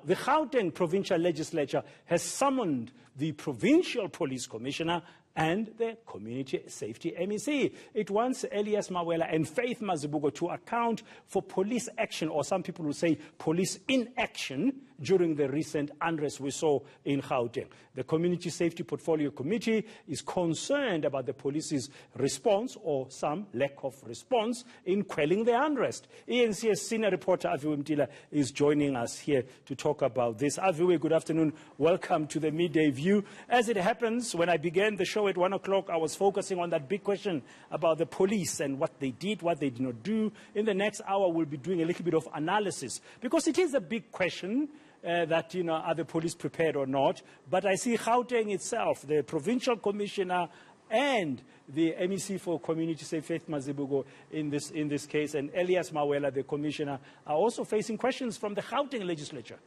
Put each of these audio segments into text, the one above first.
the Gauteng Provincial Legislature has summoned the Provincial Police Commissioner and the Community Safety MEC. It wants Elias Mawela and Faith Mazibuko to account for police action, or some people will say police inaction, during the recent unrest we saw in Gauteng. The Community Safety Portfolio Committee is concerned about the police's response, or some lack of response, in quelling the unrest. eNCA's senior reporter Aviwe Mtila is joining us here to talk about this. Aviwe, good afternoon. Welcome to the Midday View. As it happens, when I began the show at 1 o'clock, I was focusing on that big question about the police and what they did, what they did not do. In the next hour, we'll be doing a little bit of analysis, because it is a big question. That, are the police prepared or not? But I see Gauteng itself, the provincial commissioner and the MEC for Community Safety, Faith Mazibuko, in this case, and Elias Mawela, the commissioner, are also facing questions from the Gauteng legislature.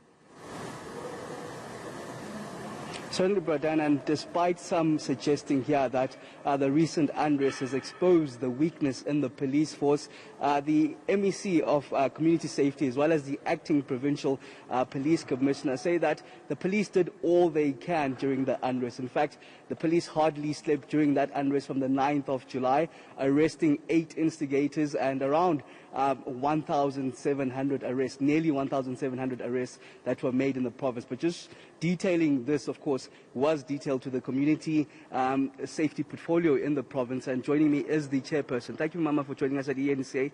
Certainly, Bradan, and despite some suggesting here that the recent unrest has exposed the weakness in the police force, the MEC of Community Safety, as well as the acting provincial police commissioner, say that the police did all they can during the unrest. In fact, the police hardly slept during that unrest from the 9th of July, arresting 8 instigators and around 1,700 arrests, nearly 1,700 arrests that were made in the province. But just detailing this, of course, was detailed to the community safety portfolio in the province. And joining me is the chairperson. Thank you, Mama, for joining us at eNCA.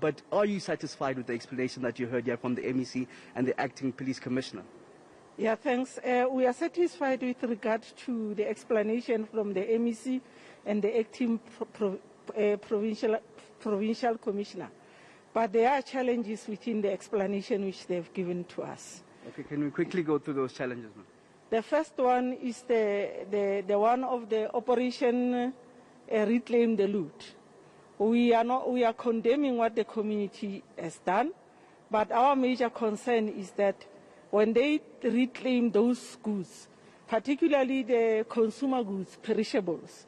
But are you satisfied with the explanation that you heard here from the MEC and the acting police commissioner? Yeah, thanks. We are satisfied with regard to the explanation from the MEC and the acting provincial commissioner. But there are challenges within the explanation which they've given to us. Okay, can we quickly go through those challenges, ma'am? The first one is the one of the operation Reclaim the Loot. We are condemning what the community has done, but our major concern is that when they reclaim those goods, particularly the consumer goods, perishables,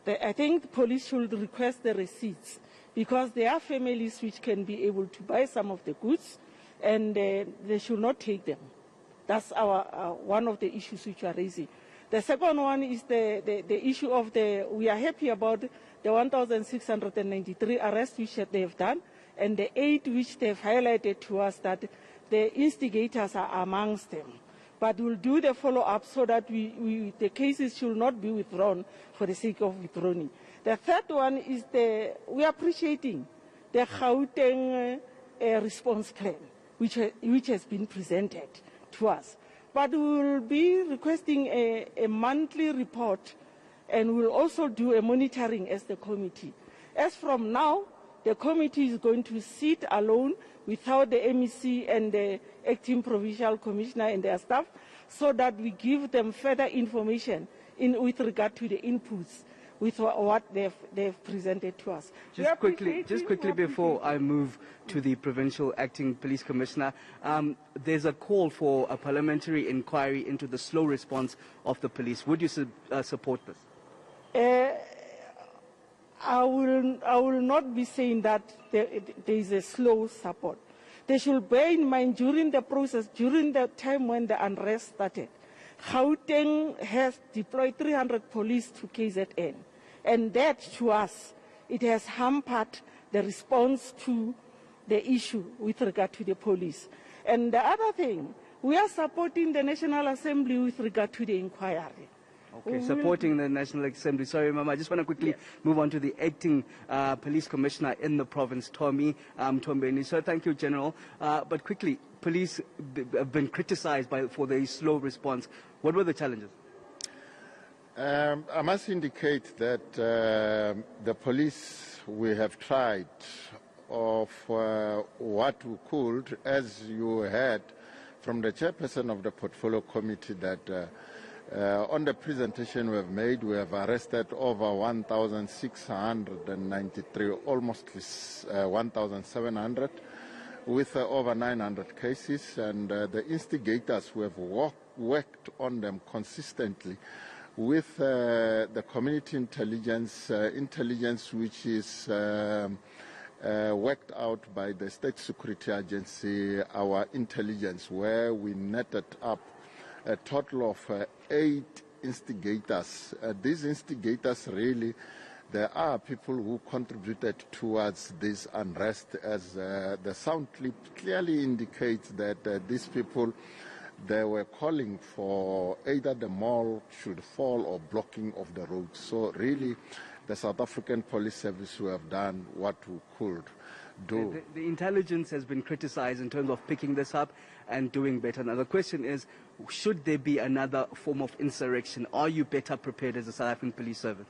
I think the police should request the receipts, because there are families which can be able to buy some of the goods, and they should not take them. That's our one of the issues which we are raising. The second one is the issue of we are happy about the 1,693 arrests which they have done, and the 8 which they have highlighted to us that the instigators are amongst them. But we'll do the follow-up so that the cases should not be withdrawn for the sake of withdrawing. The third one is we are appreciating the Gauteng response plan, which has been presented to us. But we will be requesting a monthly report, and we'll also do a monitoring as the committee. As from now, the committee is going to sit alone without the MEC and the acting provincial commissioner and their staff, so that we give them further information with regard to the inputs with what they've presented to us. Just quickly before I move to the provincial acting police commissioner, there's a call for a parliamentary inquiry into the slow response of the police. Would you support this? I will not be saying that there is a slow support. They should bear in mind during the process, during the time when the unrest started, Gauteng has deployed 300 police to KZN. And that, to us, it has hampered the response to the issue with regard to the police. And the other thing, we are supporting the National Assembly with regard to the inquiry. Okay, supporting the National Assembly. Sorry, Mama, I just want to quickly move on to the acting police commissioner in the province, Tommy Tombeni. So thank you, General. But quickly, police have been criticized for their slow response. What were the challenges? I must indicate that the police, we have tried of what we could, as you heard from the chairperson of the portfolio committee, that on the presentation we have made, we have arrested over 1,693, almost 1,700, with over 900 cases, and the instigators, we have worked on them consistently with the community intelligence which is worked out by the State Security Agency, our intelligence, where we netted up a total of 8 instigators. These instigators really, there are people who contributed towards this unrest, as the sound clip clearly indicates that these people, they were calling for either the mall should fall or blocking of the road. So really, the South African Police Service who have done what we could do. The intelligence has been criticized in terms of picking this up and doing better. Now the question is, should there be another form of insurrection? Are you better prepared as a South African Police Service?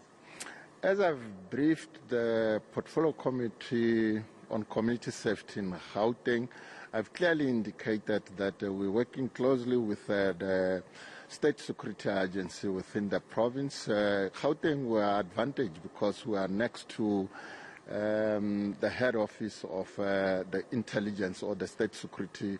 As I've briefed the Portfolio Committee on Community Safety in Gauteng, I've clearly indicated that we're working closely with the State Security Agency within the province. Gauteng, we are advantaged because we are next to the head office of the intelligence or the State Security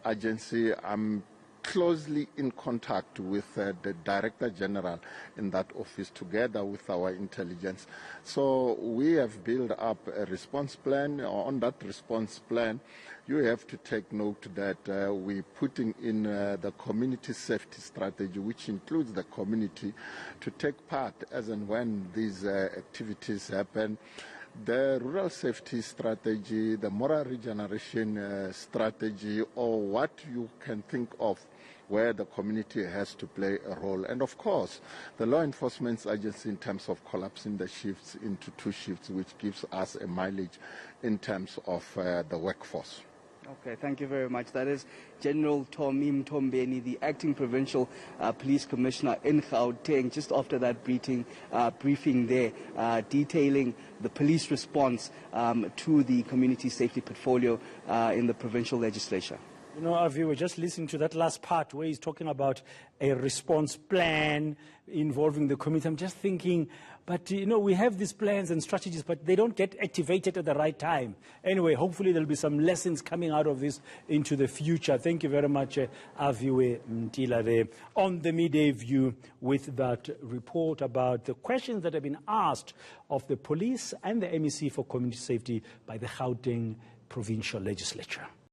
Agency. I'm closely in contact with the Director General in that office together with our intelligence. So we have built up a response plan. On that response plan, you have to take note that we're putting in the community safety strategy, which includes the community to take part as and when these activities happen. The rural safety strategy, the moral regeneration strategy, or what you can think of where the community has to play a role. And of course, the law enforcement agency in terms of collapsing the shifts into 2 shifts, which gives us a mileage in terms of the workforce. Okay, thank you very much. That is General Tomim Tombeni, the Acting Provincial Police Commissioner in Gauteng, just after that briefing there, detailing the police response to the community safety portfolio in the provincial legislature. You know, Aviwe, just listening to that last part where he's talking about a response plan involving the community, I'm just thinking, but, you know, we have these plans and strategies, but they don't get activated at the right time. Anyway, hopefully there'll be some lessons coming out of this into the future. Thank you very much, Aviwe Mtila, there on the Midday View with that report about the questions that have been asked of the police and the MEC for community safety by the Gauteng Provincial Legislature.